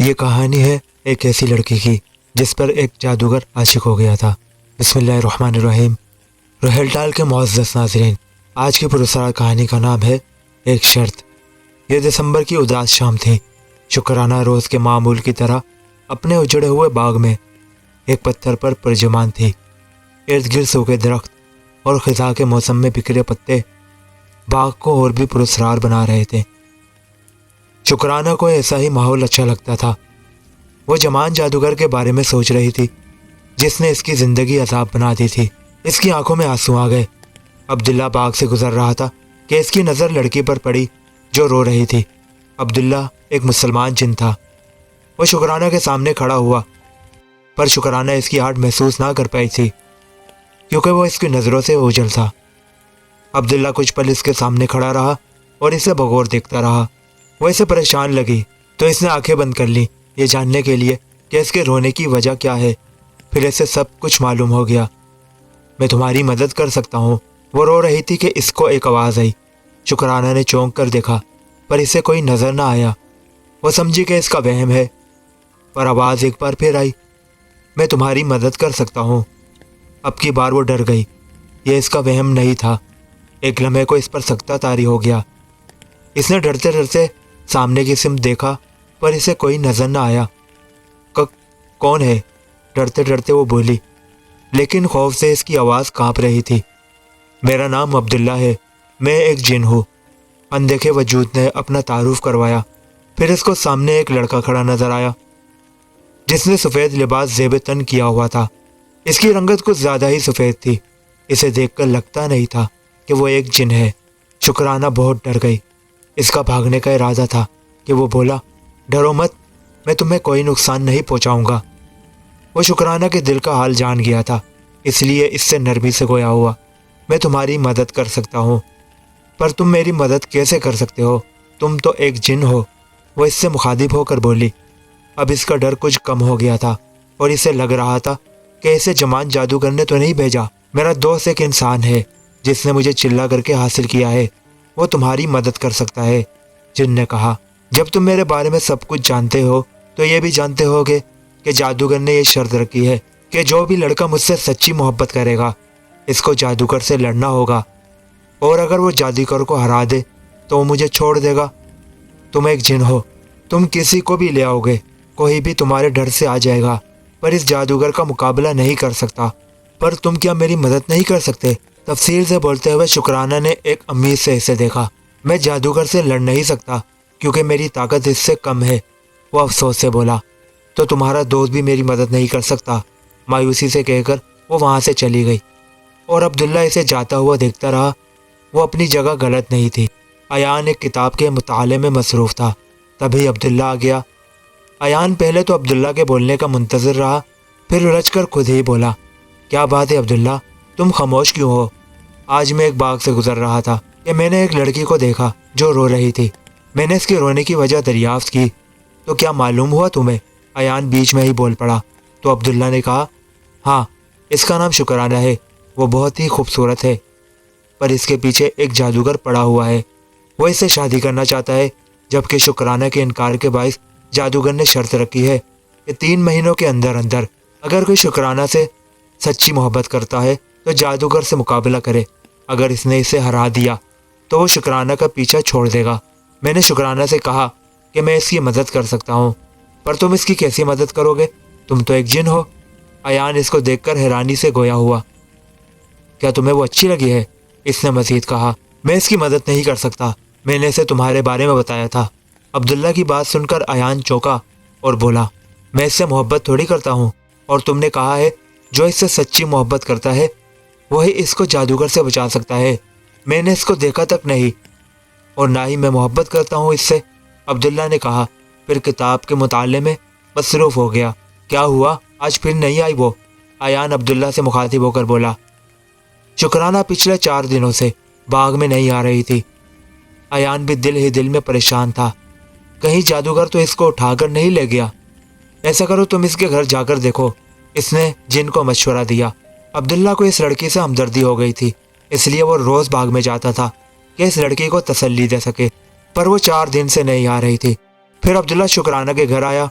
یہ کہانی ہے ایک ایسی لڑکی کی جس پر ایک جادوگر عاشق ہو گیا تھا۔ بسم اللہ الرحمن الرحیم۔ روہیل ٹال کے معزز ناظرین، آج کی پراسرار کہانی کا نام ہے ایک شرط۔ یہ دسمبر کی اداس شام تھی۔ شکرانہ روز کے معمول کی طرح اپنے اجڑے ہوئے باغ میں ایک پتھر پر پرجمان تھی۔ ارد گرد سوکھے درخت اور خزاں کے موسم میں بکھرے پتے باغ کو اور بھی پراسرار بنا رہے تھے۔ شکرانہ کو ایسا ہی ماحول اچھا لگتا تھا۔ وہ جوان جادوگر کے بارے میں سوچ رہی تھی جس نے اس کی زندگی عذاب بنا دی تھی۔ اس کی آنکھوں میں آنسو آ گئے۔ عبداللہ باغ سے گزر رہا تھا کہ اس کی نظر لڑکی پر پڑی جو رو رہی تھی۔ عبداللہ ایک مسلمان جن تھا۔ وہ شکرانہ کے سامنے کھڑا ہوا، پر شکرانہ اس کی آہٹ محسوس نہ کر پائی تھی کیونکہ وہ اس کی نظروں سے اوجھل تھا۔ عبداللہ کچھ پل اس کے سامنے کھڑا رہا اور اسے بغور دیکھتا رہا۔ وہ اسے پریشان لگی تو اس نے آنکھیں بند کر لی یہ جاننے کے لیے کہ اس کے رونے کی وجہ کیا ہے۔ پھر اسے سب کچھ معلوم ہو گیا۔ میں تمہاری مدد کر سکتا ہوں، وہ رو رہی تھی کہ اس کو ایک آواز آئی۔ شکرانہ نے چونک کر دیکھا پر اسے کوئی نظر نہ آیا۔ وہ سمجھی کہ اس کا وہم ہے، پر آواز ایک بار پھر آئی، میں تمہاری مدد کر سکتا ہوں۔ اب کی بار وہ ڈر گئی۔ یہ اس کا وہم نہیں تھا۔ ایک لمحے کو اس پر سکتہ طاری ہو گیا۔ اس نے ڈرتے ڈرتے سامنے کی سمت دیکھا پر اسے کوئی نظر نہ آیا۔ کون ہے؟ ڈرتے ڈرتے وہ بولی، لیکن خوف سے اس کی آواز کانپ رہی تھی۔ میرا نام عبداللہ ہے، میں ایک جن ہوں۔ اندیکھے وجود نے اپنا تعارف کروایا۔ پھر اس کو سامنے ایک لڑکا کھڑا نظر آیا جس نے سفید لباس زیب تن کیا ہوا تھا۔ اس کی رنگت کچھ زیادہ ہی سفید تھی۔ اسے دیکھ کر لگتا نہیں تھا کہ وہ ایک جن ہے۔ شکرانہ بہت ڈر گئی۔ اس کا بھاگنے کا ارادہ تھا کہ وہ بولا، ڈرو مت، میں تمہیں کوئی نقصان نہیں پہنچاؤں گا۔ وہ شکرانہ کے دل کا حال جان گیا تھا، اس لیے اس سے نرمی سے گویا ہوا، میں تمہاری مدد کر سکتا ہوں، پر تم میری مدد کیسے کر سکتے ہو؟ تم تو ایک جن ہو۔ وہ اس سے مخاطب ہو کر بولی۔ اب اس کا ڈر کچھ کم ہو گیا تھا اور اسے لگ رہا تھا کہ اسے جوان جادوگر نے تو نہیں بھیجا۔ میرا دوست ایک انسان ہے جس نے مجھے چلا کر کے حاصل کیا ہے، وہ تمہاری مدد کر سکتا ہے۔ جن نے کہا، جب تم میرے بارے میں سب کچھ جانتے ہو تو یہ بھی جانتے ہوگے کہ جادوگر نے یہ شرط رکھی ہے کہ جو بھی لڑکا مجھ سے سچی محبت کرے گا اس کو جادوگر سے لڑنا ہوگا، اور اگر وہ جادوگر کو ہرا دے تو وہ مجھے چھوڑ دے گا۔ تم ایک جن ہو، تم کسی کو بھی لے آؤ گے، کوئی بھی تمہارے ڈر سے آ جائے گا، پر اس جادوگر کا مقابلہ نہیں کر سکتا۔ پر تم کیا میری مدد نہیں کر سکتے؟ تفصیل سے بولتے ہوئے شکرانہ نے ایک امید سے اسے دیکھا۔ میں جادوگر سے لڑ نہیں سکتا کیونکہ میری طاقت اس سے کم ہے، وہ افسوس سے بولا۔ تو تمہارا دوست بھی میری مدد نہیں کر سکتا، مایوسی سے کہہ کر وہ وہاں سے چلی گئی، اور عبداللہ اسے جاتا ہوا دیکھتا رہا۔ وہ اپنی جگہ غلط نہیں تھی۔ ایان ایک کتاب کے مطالعے میں مصروف تھا، تبھی عبداللہ آ گیا۔ ایان پہلے تو عبداللہ کے بولنے کا منتظر رہا، پھر الجھ کر خود ہی بولا، کیا بات ہے عبداللہ، تم خاموش کیوں ہو؟ آج میں ایک باغ سے گزر رہا تھا کہ میں نے ایک لڑکی کو دیکھا جو رو رہی تھی۔ میں نے اس کے رونے کی وجہ دریافت کی، تو کیا معلوم ہوا تمہیں؟ ایان بیچ میں ہی بول پڑا۔ تو عبداللہ نے کہا، ہاں، اس کا نام شکرانہ ہے، وہ بہت ہی خوبصورت ہے، پر اس کے پیچھے ایک جادوگر پڑا ہوا ہے، وہ اس سے شادی کرنا چاہتا ہے۔ جبکہ شکرانہ کے انکار کے باعث جادوگر نے شرط رکھی ہے کہ 3 مہینوں کے اندر اندر اگر کوئی شکرانہ سے سچی محبت کرتا ہے تو جادوگر سے مقابلہ کرے۔ اگر اس نے اسے ہرا دیا تو وہ شکرانہ کا پیچھا چھوڑ دے گا۔ میں نے شکرانہ سے کہا کہ میں اس کی مدد کر سکتا ہوں، پر تم اس کی کیسی مدد کرو گے؟ تم تو ایک جن ہو۔ ایان اس کو دیکھ کر حیرانی سے گویا ہوا۔ کیا تمہیں وہ اچھی لگی ہے؟ اس نے مزید کہا، میں اس کی مدد نہیں کر سکتا، میں نے اسے تمہارے بارے میں بتایا تھا۔ عبداللہ کی بات سن کر ایان چونکا اور بولا، میں اس سے محبت تھوڑی کرتا ہوں، اور تم نے کہا ہے جو اس سے سچی محبت کرتا ہے وہی اس کو جادوگر سے بچا سکتا ہے۔ میں نے اس کو دیکھا تک نہیں، اور نہ ہی میں محبت کرتا ہوں اس سے، عبداللہ نے کہا۔ پھر کتاب کے مطالعے میں مصروف ہو گیا۔ کیا ہوا، آج پھر نہیں آئی وہ؟ ایان عبداللہ سے مخاطب ہو کر بولا۔ شکرانہ پچھلے 4 دنوں سے باغ میں نہیں آ رہی تھی۔ ایان بھی دل ہی دل میں پریشان تھا، کہیں جادوگر تو اس کو اٹھا کر نہیں لے گیا۔ ایسا کرو تم اس کے گھر جا کر دیکھو، اس نے جن کو مشورہ دیا۔ عبداللہ کو اس لڑکی سے ہمدردی ہو گئی تھی، اس لیے وہ روز باغ میں جاتا تھا کہ اس لڑکی کو تسلی دے سکے، پر وہ 4 دن سے نہیں آ رہی تھی۔ پھر عبداللہ شکرانہ کے گھر آیا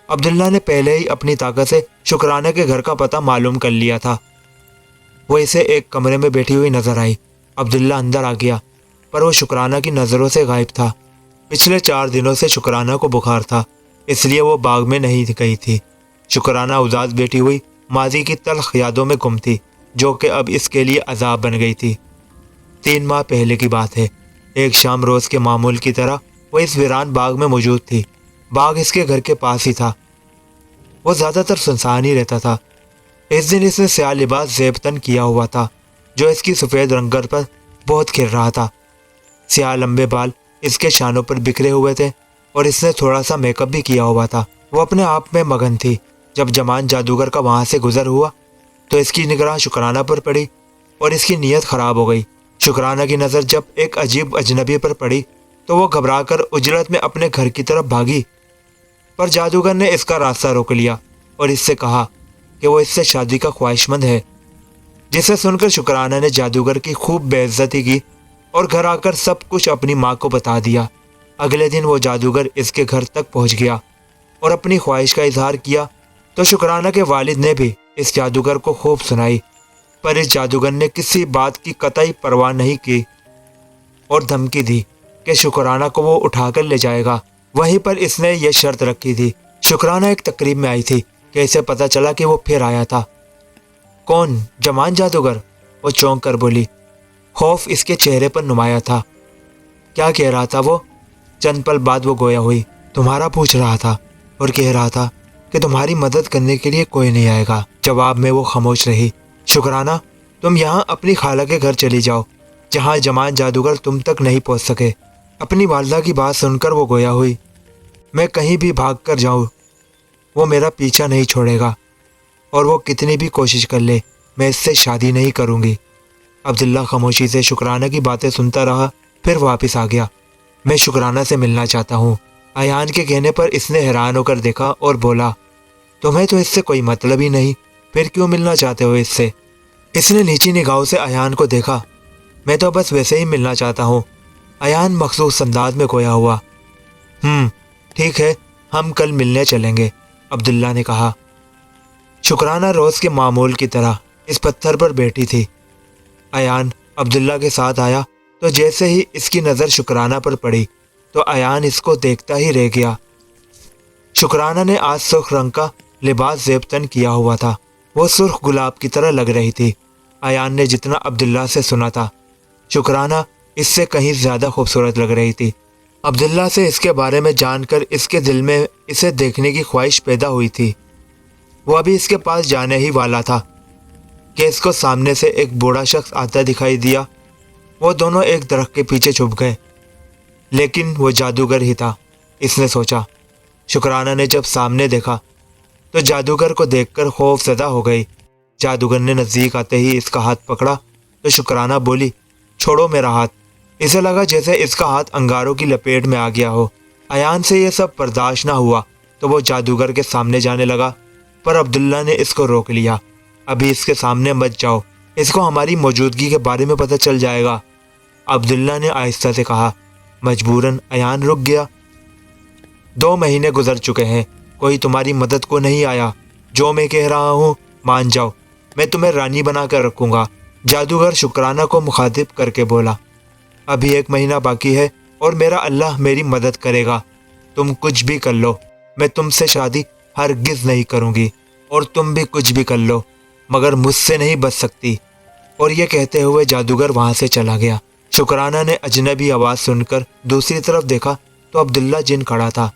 عبداللہ نے پہلے ہی اپنی طاقت سے شکرانہ کے گھر کا پتہ معلوم کر لیا تھا۔ وہ اسے ایک کمرے میں بیٹھی ہوئی نظر آئی۔ عبداللہ اندر آ گیا، پر وہ شکرانہ کی نظروں سے غائب تھا۔ پچھلے 4 دنوں سے شکرانہ کو بخار تھا، اس لیے وہ باغ میں نہیں گئی تھی۔ شکرانہ اداس بیٹھی ہوئی ماضی کی تلخ یادوں میں گم تھی، جو کہ اب اس کے لیے عذاب بن گئی تھی۔ 3 ماہ پہلے کی بات ہے۔ ایک شام روز کے معمول کی طرح وہ اس ویران باغ میں موجود تھی۔ باغ اس کے گھر کے پاس ہی تھا۔ وہ زیادہ تر سنسان ہی رہتا تھا۔ اس دن اس نے سیاہ لباس زیب تن کیا ہوا تھا، جو اس کی سفید رنگت پر بہت کھل رہا تھا۔ سیاہ لمبے بال اس کے شانوں پر بکھرے ہوئے تھے اور اس نے تھوڑا سا میک اپ بھی کیا ہوا تھا۔ وہ اپنے آپ میں مگن تھی۔ جب جمان جادوگر کا وہاں سے گزر ہوا تو اس کی نگراں شکرانہ پر پڑی اور اس کی نیت خراب ہو گئی۔ شکرانہ کی نظر جب ایک عجیب اجنبی پر پڑی تو وہ گھبرا کر اجلت میں اپنے گھر کی طرف بھاگی، پر جادوگر نے اس کا راستہ روک لیا اور اس سے کہا کہ وہ اس سے شادی کا خواہش مند ہے، جسے سن کر شکرانہ نے جادوگر کی خوب بے عزتی کی اور گھر آ کر سب کچھ اپنی ماں کو بتا دیا۔ اگلے دن وہ جادوگر اس کے گھر تک پہنچ گیا اور اپنی خواہش کا اظہار کیا تو شکرانہ کے والد نے بھی اس جادوگر کو خوب سنائی، پر اس جادوگر نے کسی بات کی قطعی پرواہ نہیں کی اور دھمکی دی کہ شکرانہ کو وہ اٹھا کر لے جائے گا۔ وہیں پر اس نے یہ شرط رکھی تھی۔ شکرانہ ایک تقریب میں آئی تھی کہ اسے پتہ چلا کہ وہ پھر آیا تھا۔ کون؟ جمان جادوگر؟ وہ چونک کر بولی۔ خوف اس کے چہرے پر نمایاں تھا۔ کیا کہہ رہا تھا وہ؟ چند پل بعد وہ گویا ہوئی۔ تمہارا پوچھ رہا تھا اور کہہ رہا تھا کہ تمہاری مدد کرنے کے لیے کوئی نہیں آئے گا۔ جواب میں وہ خاموش رہی۔ شکرانہ، تم یہاں اپنی خالہ کے گھر چلی جاؤ، جہاں جمان جادوگر تم تک نہیں پہنچ سکے۔ اپنی والدہ کی بات سن کر وہ گویا ہوئی۔ میں کہیں بھی بھاگ کر جاؤں وہ میرا پیچھا نہیں چھوڑے گا، اور وہ کتنی بھی کوشش کر لے میں اس سے شادی نہیں کروں گی۔ عبداللہ خاموشی سے شکرانہ کی باتیں سنتا رہا، پھر واپس آ گیا۔ میں شکرانہ سے ملنا چاہتا ہوں۔ ایان کے کہنے پر اس نے حیران ہو کر دیکھا اور بولا، تمہیں تو اس سے کوئی مطلب ہی نہیں، پھر کیوں ملنا چاہتے ہو اس سے؟ اس نے نیچی نگاہوں سے ایان کو دیکھا۔ میں تو بس ویسے ہی ملنا چاہتا ہوں۔ ایان مخصوص انداز میں گویا ہوا۔ ٹھیک ہے، ہم کل ملنے چلیں گے، عبداللہ نے کہا۔ شکرانہ روز کے معمول کی طرح اس پتھر پر بیٹھی تھی۔ ایان عبداللہ کے ساتھ آیا تو جیسے ہی اس کی نظر شکرانہ پر پڑی تو ایان اس کو دیکھتا ہی رہ گیا۔ شکرانہ نے آج سرخ رنگ کا لباس زیب تن کیا ہوا تھا۔ وہ سرخ گلاب کی طرح لگ رہی تھی۔ ایان نے جتنا عبداللہ سے سنا تھا، شکرانہ اس سے کہیں زیادہ خوبصورت لگ رہی تھی۔ عبداللہ سے اس کے بارے میں جان کر اس کے دل میں اسے دیکھنے کی خواہش پیدا ہوئی تھی۔ وہ ابھی اس کے پاس جانے ہی والا تھا کہ اس کو سامنے سے ایک بوڑھا شخص آتا دکھائی دیا۔ وہ دونوں ایک درخت کے پیچھے چھپ گئے، لیکن وہ جادوگر ہی تھا، اس نے سوچا۔ شکرانہ نے جب سامنے دیکھا تو جادوگر کو دیکھ کر خوف زدہ ہو گئی۔ جادوگر نے نزدیک آتے ہی اس کا ہاتھ پکڑا تو شکرانہ بولی، چھوڑو میرا ہاتھ۔ اسے لگا جیسے اس کا ہاتھ انگاروں کی لپیٹ میں آ گیا ہو۔ ایان سے یہ سب برداشت نہ ہوا تو وہ جادوگر کے سامنے جانے لگا، پر عبداللہ نے اس کو روک لیا۔ ابھی اس کے سامنے مت جاؤ، اس کو ہماری موجودگی کے بارے میں پتہ چل جائے گا، عبداللہ نے آہستہ سے کہا۔ مجبوراً ایان رک گیا۔ 2 مہینے گزر چکے ہیں، کوئی تمہاری مدد کو نہیں آیا۔ جو میں کہہ رہا ہوں مان جاؤ، میں تمہیں رانی بنا کر رکھوں گا، جادوگر شکرانہ کو مخاطب کر کے بولا۔ ابھی 1 مہینہ باقی ہے اور میرا اللہ میری مدد کرے گا۔ تم کچھ بھی کر لو، میں تم سے شادی ہرگز نہیں کروں گی، اور تم بھی کچھ بھی کر لو، مگر مجھ سے نہیں بچ سکتی۔ اور یہ کہتے ہوئے جادوگر وہاں سے چلا گیا۔ شکرانہ نے اجنبی آواز سن کر دوسری طرف دیکھا تو عبداللہ جن کھڑا تھا۔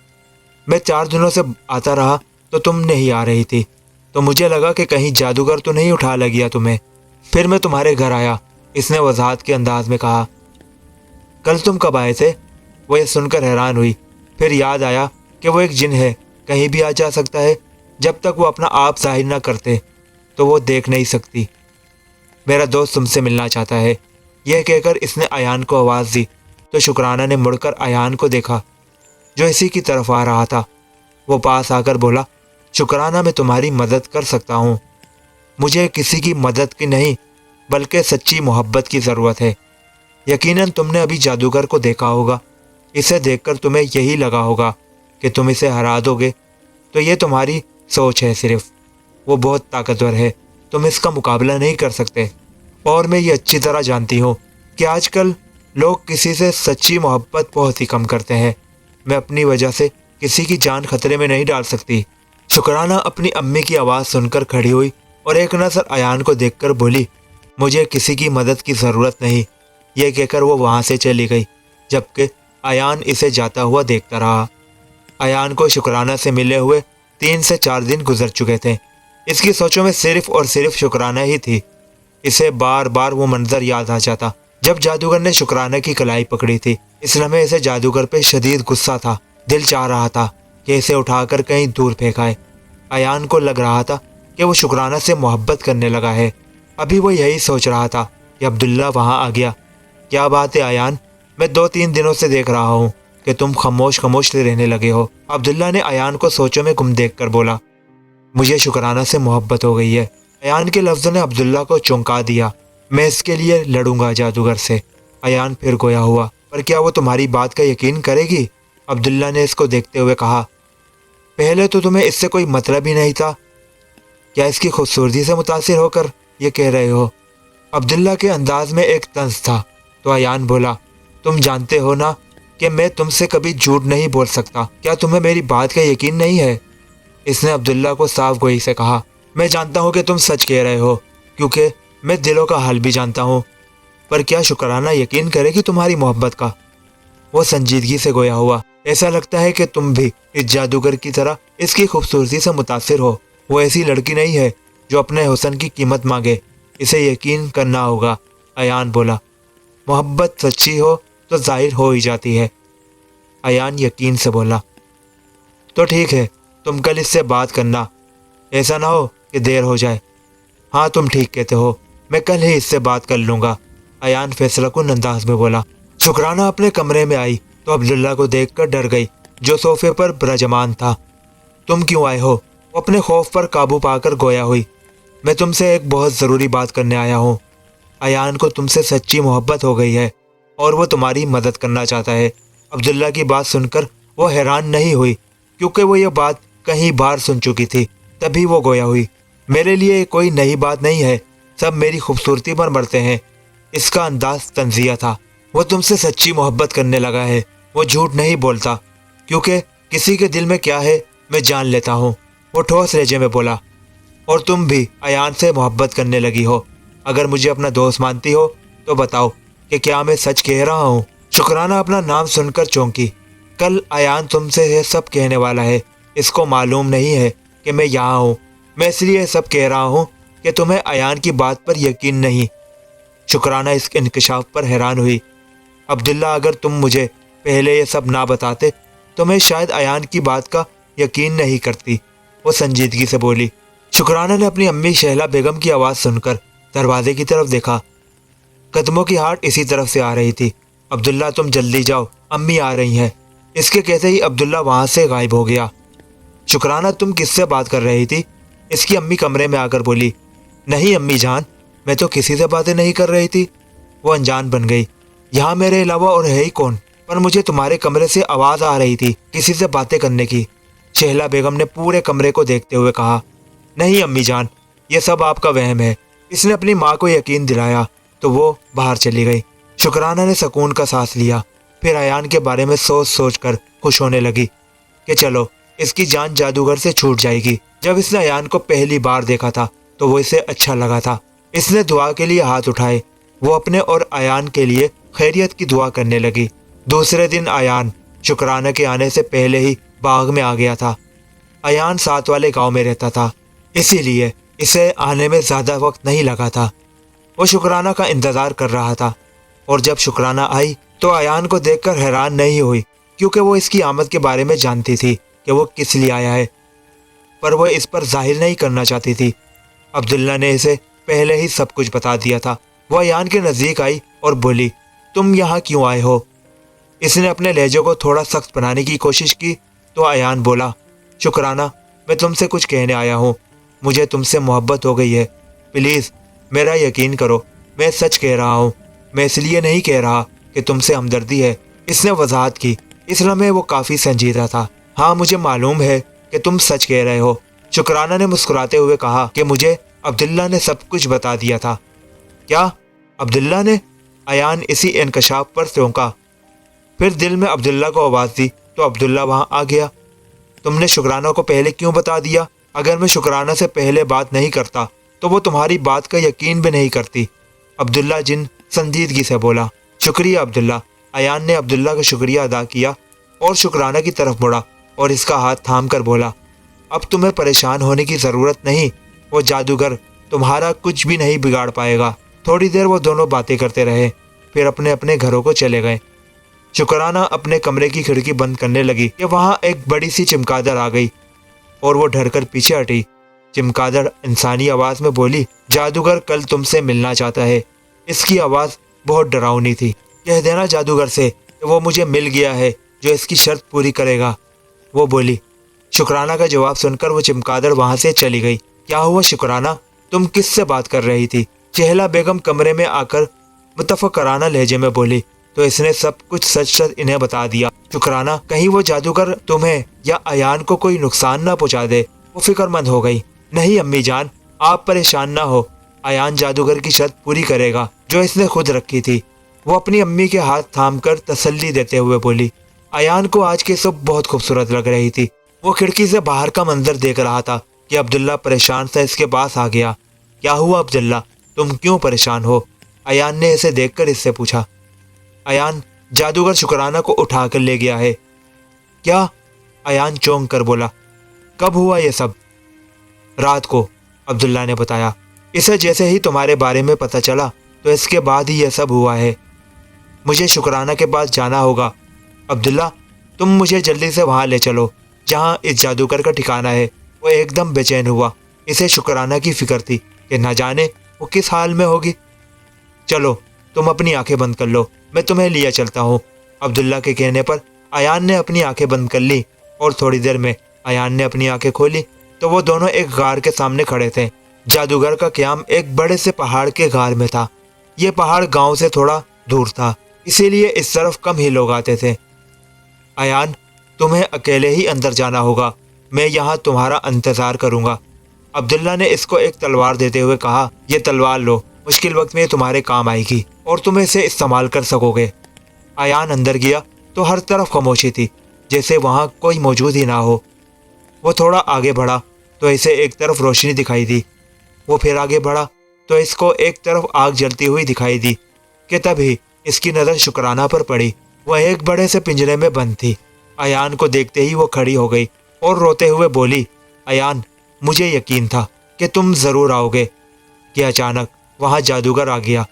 میں 4 دنوں سے آتا رہا تو تم نہیں آ رہی تھی، تو مجھے لگا کہ کہیں جادوگر تو نہیں اٹھا لگیا تمہیں، پھر میں تمہارے گھر آیا، اس نے وضاحت کے انداز میں کہا۔ کل تم کب آئے تھے؟ وہ یہ سن کر حیران ہوئی، پھر یاد آیا کہ وہ ایک جن ہے، کہیں بھی آ جا سکتا ہے، جب تک وہ اپنا آپ ظاہر نہ کرتے تو وہ دیکھ نہیں سکتی۔ میرا دوست تم سے ملنا چاہتا ہے، یہ کہہ کر اس نے ایان کو آواز دی تو شکرانہ نے مڑ کر ایان کو دیکھا جو اسی کی طرف آ رہا تھا۔ وہ پاس آ کر بولا، شکرانہ میں تمہاری مدد کر سکتا ہوں، مجھے کسی کی مدد کی نہیں بلکہ سچی محبت کی ضرورت ہے۔ یقیناً تم نے ابھی جادوگر کو دیکھا ہوگا، اسے دیکھ کر تمہیں یہی لگا ہوگا کہ تم اسے ہرا دو گے، تو یہ تمہاری سوچ ہے صرف، وہ بہت طاقتور ہے، تم اس کا مقابلہ نہیں کر سکتے۔ اور میں یہ اچھی طرح جانتی ہوں کہ آج کل لوگ کسی سے سچی محبت بہت ہی کم کرتے ہیں۔ میں اپنی وجہ سے کسی کی جان خطرے میں نہیں ڈال سکتی۔ شکرانہ اپنی امی کی آواز سن کر کھڑی ہوئی اور ایک نظر ایان کو دیکھ کر بولی، مجھے کسی کی مدد کی ضرورت نہیں۔ یہ کہہ کر وہ وہاں سے چلی گئی، جبکہ ایان اسے جاتا ہوا دیکھتا رہا۔ ایان کو شکرانہ سے ملے ہوئے 3 سے 4 دن گزر چکے تھے۔ اس کی سوچوں میں صرف اور صرف شکرانہ ہی تھی۔ اسے بار بار وہ منظر یاد آ جاتا جب جادوگر نے شکرانہ کی کلائی پکڑی تھی۔ اس لمحے اسے جادوگر پہ شدید غصہ تھا، دل چاہ رہا تھا کہ اسے اٹھا کر کہیں دور پھینکائے۔ ایان کو لگ رہا تھا کہ وہ شکرانہ سے محبت کرنے لگا ہے۔ ابھی وہ یہی سوچ رہا تھا کہ عبداللہ وہاں آ گیا۔ کیا بات ہے ایان، میں 2-3 دنوں سے دیکھ رہا ہوں کہ تم خاموش سے رہنے لگے ہو۔ عبداللہ نے ایان کو سوچوں میں گم دیکھ کر بولا، مجھے شکرانہ سے محبت ہو گئی ہے۔ ایان کے لفظوں نے عبداللہ کو چونکا دیا۔ میں اس کے لیے لڑوں گا جادوگر سے۔ ایان پھر گویا ہوا، پر کیا وہ تمہاری بات کا یقین کرے گی؟ عبداللہ نے اس کو دیکھتے ہوئے کہا، پہلے تو تمہیں اس سے کوئی مطلب ہی نہیں تھا، کیا اس کی خوبصورتی سے متاثر ہو کر یہ کہہ رہے ہو؟ عبداللہ کے انداز میں ایک طنز تھا۔ تو ایان بولا، تم جانتے ہو نا کہ میں تم سے کبھی جھوٹ نہیں بول سکتا، کیا تمہیں میری بات کا یقین نہیں ہے؟ اس نے عبداللہ کو صاف گوئی سے کہا، میں جانتا ہوں کہ تم سچ کہہ رہے ہو، کیونکہ میں دلوں کا حال بھی جانتا ہوں، پر کیا شکرانہ یقین کرے گی تمہاری محبت کا؟ وہ سنجیدگی سے گویا ہوا، ایسا لگتا ہے کہ تم بھی اس جادوگر کی طرح اس کی خوبصورتی سے متاثر ہو۔ وہ ایسی لڑکی نہیں ہے جو اپنے حسن کی قیمت مانگے، اسے یقین کرنا ہوگا۔ ایان بولا، محبت سچی ہو تو ظاہر ہو ہی جاتی ہے۔ ایان یقین سے بولا، تو ٹھیک ہے، تم کل اس سے بات کرنا، ایسا نہ ہو کہ دیر ہو جائے۔ ہاں تم ٹھیک کہتے ہو، میں کل ہی اس سے بات کر لوں گا، ایان فیصلہ کن انداز میں بولا۔ شکرانہ اپنے کمرے میں آئی تو عبداللہ کو دیکھ کر ڈر گئی، جو صوفے پر برجمان تھا۔ تم کیوں آئے ہو؟ وہ اپنے خوف پر قابو پا کر گویا ہوئی، میں تم سے ایک بہت ضروری بات کرنے آیا ہوں۔ ایان کو تم سے سچی محبت ہو گئی ہے اور وہ تمہاری مدد کرنا چاہتا ہے۔ عبداللہ کی بات سن کر وہ حیران نہیں ہوئی، کیونکہ وہ یہ بات کہیں بار سن چکی تھی۔ تبھی وہ گویا ہوئی، میرے لیے کوئی نئی بات نہیں ہے، سب میری خوبصورتی پر مرتے ہیں۔ اس کا انداز طنزیہ تھا۔ وہ تم سے سچی محبت کرنے لگا ہے، وہ جھوٹ نہیں بولتا، کیونکہ کسی کے دل میں کیا ہے میں جان لیتا ہوں۔ وہ ٹھوس لہجے میں بولا، اور تم بھی ایان سے محبت کرنے لگی ہو۔ اگر مجھے اپنا دوست مانتی ہو تو بتاؤ کہ کیا میں سچ کہہ رہا ہوں؟ شکرانہ اپنا نام سن کر چونکی۔ کل ایان تم سے یہ سب کہنے والا ہے، اس کو معلوم نہیں ہے کہ میں یہاں ہوں۔ میں اس لیے سب کہہ رہا ہوں کہ تمہیں ایان کی بات پر یقین نہیں۔ شکرانہ اس انکشاف پر حیران ہوئی۔ عبداللہ، اگر تم مجھے پہلے یہ سب نہ بتاتے تو میں شاید ایان کی بات کا یقین نہیں کرتی، وہ سنجیدگی سے بولی۔ شکرانہ نے اپنی امی شہلا بیگم کی آواز سن کر دروازے کی طرف دیکھا۔ قدموں کی ہارٹ اسی طرف سے آ رہی تھی۔ عبداللہ، تم جلدی جاؤ، امی آ رہی ہیں۔ اس کے کہتے ہی عبداللہ وہاں سے غائب ہو گیا۔ شکرانہ، تم کس سے بات کر رہی تھی؟ اس کی امی کمرے میں آ کر بولی۔ نہیں امی جان، میں تو کسی سے باتیں نہیں کر رہی تھی۔ وہ انجان بن گئی، یہاں میرے علاوہ اور ہے ہی کون؟ پر مجھے تمہارے کمرے سے آواز آ رہی تھی کسی سے باتیں کرنے کی، شہلا بیگم نے پورے کمرے کو دیکھتے ہوئے کہا۔ نہیں امی جان، یہ سب آپ کا وہم ہے۔ اس نے اپنی ماں کو یقین دلایا تو وہ باہر چلی گئی۔ شکرانہ نے سکون کا سانس لیا، پھر ایان کے بارے میں سوچ سوچ کر خوش ہونے لگی کہ چلو اس کی جان جادوگر سے چھوٹ جائے گی۔ جب اس نے ایان کو پہلی بار دیکھا تھا تو وہ اسے اچھا لگا تھا۔ اس نے دعا کے لیے ہاتھ اٹھائے، وہ اپنے اور ایان کے لیے خیریت کی دعا کرنے لگی۔ دوسرے دن ایان شکرانہ کے آنے سے پہلے ہی باغ میں آ گیا تھا۔ ایان ساتھ والے گاؤں میں رہتا تھا، اسی لیے اسے آنے میں زیادہ وقت نہیں لگا تھا۔ وہ شکرانہ کا انتظار کر رہا تھا، اور جب شکرانہ آئی تو ایان کو دیکھ کر حیران نہیں ہوئی، کیونکہ وہ اس کی آمد کے بارے میں جانتی تھی کہ وہ کس لیے آیا ہے، پر وہ اس پر ظاہر نہیں کرنا چاہتی تھی۔ عبداللہ نے اسے پہلے ہی سب کچھ بتا دیا تھا۔ وہ ایان کے نزدیک آئی اور بولی، تم یہاں کیوں آئے ہو؟ اس نے اپنے لہجے کو تھوڑا سخت بنانے کی کوشش کی تو ایان بولا، شکرانہ، میں تم سے کچھ کہنے آیا ہوں، مجھے تم سے محبت ہو گئی ہے، پلیز میرا یقین کرو، میں سچ کہہ رہا ہوں، میں اس لیے نہیں کہہ رہا کہ تم سے ہمدردی ہے۔ اس نے وضاحت کی۔ اس لمحے وہ کافی سنجیدہ تھا۔ ہاں مجھے معلوم ہے کہ تم سچ کہہ رہے ہو۔ شکرانہ نے مسکراتے ہوئے کہا کہ مجھے عبداللہ نے سب کچھ بتا دیا تھا۔ کیا عبداللہ نے؟ ایان اسی انکشاف پر چونکا، پھر دل میں عبداللہ کو آواز دی تو عبداللہ وہاں آ گیا۔ تم نے شکرانہ کو پہلے کیوں بتا دیا؟ اگر میں شکرانہ سے پہلے بات نہیں کرتا تو وہ تمہاری بات کا یقین بھی نہیں کرتی، عبداللہ جن سنجیدگی سے بولا۔ شکریہ عبداللہ۔ ایان نے عبداللہ کا شکریہ ادا کیا اور شکرانہ کی طرف مڑا اور اس کا ہاتھ تھام کر بولا، اب تمہیں پریشان ہونے کی ضرورت نہیں، وہ جادوگر تمہارا کچھ بھی نہیں بگاڑ پائے گا۔ تھوڑی دیر وہ دونوں باتیں کرتے رہے، پھر اپنے اپنے گھروں کو چلے گئے۔ شکرانہ اپنے کمرے کی کھڑکی بند کرنے لگی کہ وہاں ایک بڑی سی چمگادڑ آ گئی اور وہ ڈر کر پیچھے ہٹی۔ چمگادڑ انسانی آواز میں بولی، جادوگر کل تم سے ملنا چاہتا ہے۔ اس کی آواز بہت ڈراؤنی تھی۔ کہہ دینا جادوگر سے کہ وہ مجھے مل گیا ہے جو اس کی شرط پوری کرے گا، وہ بولی۔ شکرانہ کا جواب سن کر وہ چمگادڑ وہاں سے چلی گئی۔ کیا ہوا شکرانہ، تم کس سے بات کر رہی تھی؟ چہلہ بیگم کمرے میں آ کر متفکرانہ لہجے میں بولی تو اس نے سب کچھ سچ سچ انہیں بتا دیا۔ شکرانہ، کہیں وہ جادوگر تمہیں یا ایان کو کوئی نقصان نہ پہنچا دے۔ وہ فکر مند ہو گئی۔ نہیں امی جان، آپ پریشان نہ ہو، ایان جادوگر کی شرط پوری کرے گا جو اس نے خود رکھی تھی، وہ اپنی امی کے ہاتھ تھام کر تسلی دیتے ہوئے بولی۔ ایان کو آج کی صبح بہت خوبصورت لگ رہی تھی۔ وہ کھڑکی سے باہر کا منظر دیکھ رہا تھا کہ عبداللہ پریشان سے اس کے پاس آ گیا۔ کیا ہوا عبداللہ، تم کیوں پریشان ہو؟ ایان نے اسے دیکھ کر اس سے پوچھا۔ ایان، جادوگر شکرانہ کو اٹھا کر لے گیا ہے۔ کیا؟ ایان چونک کر بولا۔ کب ہوا یہ سب؟ رات کو، عبداللہ نے بتایا۔ اسے جیسے ہی تمہارے بارے میں پتہ چلا تو اس کے بعد ہی یہ سب ہوا ہے۔ مجھے شکرانہ کے پاس جانا ہوگا۔ عبداللہ، تم مجھے جلدی سے وہاں لے چلو جہاں اس جادوگر کا ٹھکانہ ہے۔ وہ ایک دم بے چین ہوا۔ اسے شکرانہ کی فکر تھی کہ نہ جانے وہ کس حال میں ہوگی۔ چلو تم اپنی آنکھیں بند کر لو، میں تمہیں لیا چلتا ہوں۔ عبداللہ کے کہنے پر ایان نے اپنی آنکھیں بند کر لی اور تھوڑی دیر میں ایان نے اپنی آنکھیں کھولی تو وہ دونوں ایک غار کے سامنے کھڑے تھے۔ جادوگر کا قیام ایک بڑے سے پہاڑ کے غار میں تھا۔ یہ پہاڑ گاؤں سے تھوڑا دور تھا، اسی لیے اس طرف کم ہی لوگ آتے تھے۔ ایان، تمہیں اکیلے ہی اندر جانا ہوگا، میں یہاں تمہارا انتظار کروں گا۔ عبداللہ نے اس کو ایک تلوار دیتے ہوئے کہا، یہ تلوار لو، مشکل وقت میں تمہارے کام آئے گی اور تم اسے استعمال کر سکو گے۔ ایان اندر گیا تو ہر طرف خاموشی تھی، جیسے وہاں کوئی موجود ہی نہ ہو۔ وہ تھوڑا آگے بڑھا تو اسے ایک طرف روشنی دکھائی دی۔ وہ پھر آگے بڑھا تو اس کو ایک طرف آگ جلتی ہوئی دکھائی دی کہ تبھی اس کی نظر شکرانہ پر پڑی۔ وہ ایک بڑے سے پنجرے میں بند تھی۔ ایان کو دیکھتے ہی وہ کھڑی ہو گئی اور روتے ہوئے بولی، ایان، مجھے یقین تھا کہ تم ضرور آؤ گے۔ کہ اچانک وہاں جادوگر آ گیا۔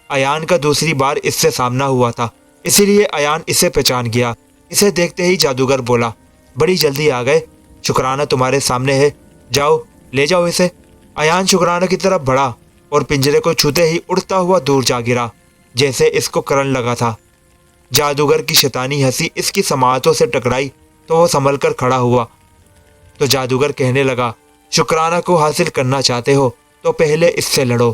ایان کا دوسری بار اس سے سامنا ہوا تھا، اسی لیے ایان اسے پہچان گیا۔ اسے دیکھتے ہی جادوگر بولا، بڑی جلدی آ گئے، شکرانہ تمہارے سامنے ہے، جاؤ لے جاؤ اسے۔ ایان شکرانہ کی طرف بڑھا اور پنجرے کو چھوتے ہی اڑتا ہوا دور جا گرا، جیسے اس کو کرنٹ لگا تھا۔ جادوگر کی شیطانی ہنسی اس کی سماعتوں سے ٹکرائی تو وہ سنبھل کر کھڑا ہوا۔ تو جادوگر کہنے لگا، شکرانہ کو حاصل کرنا چاہتے ہو تو پہلے اس سے لڑو۔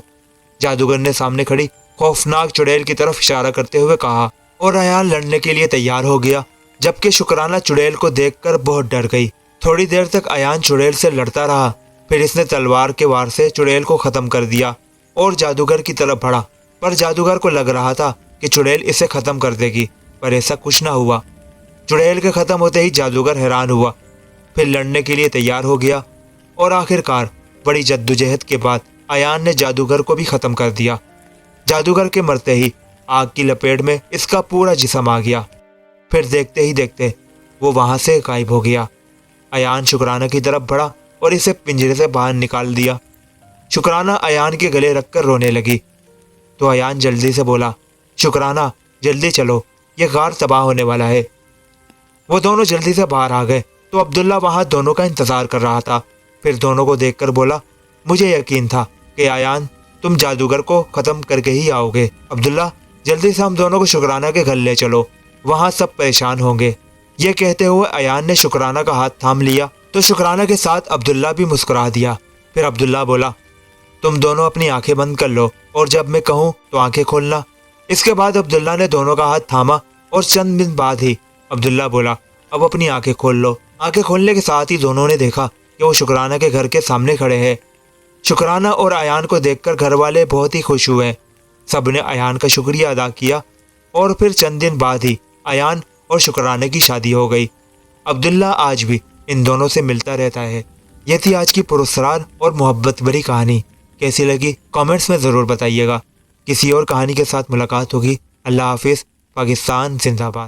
جادوگر نے سامنے کھڑی خوفناک چڑیل کی طرف اشارہ کرتے ہوئے کہا اور ایان لڑنے کے لیے تیار ہو گیا، جبکہ شکرانہ چڑیل کو دیکھ کر بہت ڈر گئی۔ تھوڑی دیر تک ایان چڑیل سے لڑتا رہا، پھر اس نے تلوار کے وار سے چڑیل کو ختم کر دیا اور جادوگر کی طرف بڑھا، پر جادوگر کو لگ رہا تھا کہ چڑیل اسے ختم کر دے گی، پر ایسا کچھ نہ ہوا۔ چڑیل کے ختم ہوتے ہی جادوگر حیران ہوا، پھر لڑنے کے لیے تیار ہو گیا اور آخر کار بڑی جدوجہد کے بعد ایان نے جادوگر کو بھی ختم کر دیا۔ جادوگر کے مرتے ہی آگ کی لپیٹ میں اس کا پورا جسم آ گیا، پھر دیکھتے ہی دیکھتے وہ وہاں سے غائب ہو گیا۔ ایان شکرانہ کی طرف بڑھا اور اسے پنجرے سے باہر نکال دیا۔ شکرانہ ایان کے گلے رکھ کر رونے لگی تو ایان جلدی سے بولا، شکرانہ جلدی چلو، یہ غار تباہ ہونے والا ہے۔ وہ دونوں جلدی سے باہر آ گئے تو عبداللہ وہاں دونوں کا انتظار کر رہا تھا، پھر دونوں کو دیکھ کر بولا، مجھے یقین تھا کہ ایان تم جادوگر کو ختم کر کے ہی آؤ گے۔ عبداللہ، جلدی سے ہم دونوں کو شکرانہ کے گھر لے چلو، وہاں سب پریشان ہوں گے۔ یہ کہتے ہوئے ایان نے شکرانہ کا ہاتھ تھام لیا تو شکرانہ کے ساتھ عبداللہ بھی مسکرا دیا۔ پھر عبداللہ بولا، تم دونوں اپنی آنکھیں بند کر لو اور جب میں کہوں تو آنکھیں کھولنا۔ اس کے بعد عبداللہ نے دونوں کا ہاتھ تھاما اور چند منٹ بعد ہی عبداللہ بولا، اب اپنی آنکھیں کھول لو، آنکھیں کھولنے کے ساتھ ہی دونوں نے دیکھا کہ وہ شکرانہ کے گھر کے سامنے کھڑے ہیں۔ شکرانہ اور ایان کو دیکھ کر گھر والے بہت ہی خوش ہوئے۔ سب نے ایان کا شکریہ ادا کیا اور پھر چند دن بعد ہی ایان اور شکرانہ کی شادی ہو گئی۔ عبداللہ آج بھی ان دونوں سے ملتا رہتا ہے۔ یہ تھی آج کی پراسرار اور محبت بھری کہانی۔ کیسی لگی کامنٹس میں ضرور بتائیے گا۔ کسی اور کہانی کے ساتھ ملاقات ہوگی۔ اللہ حافظ۔ پاکستان زندہ باد۔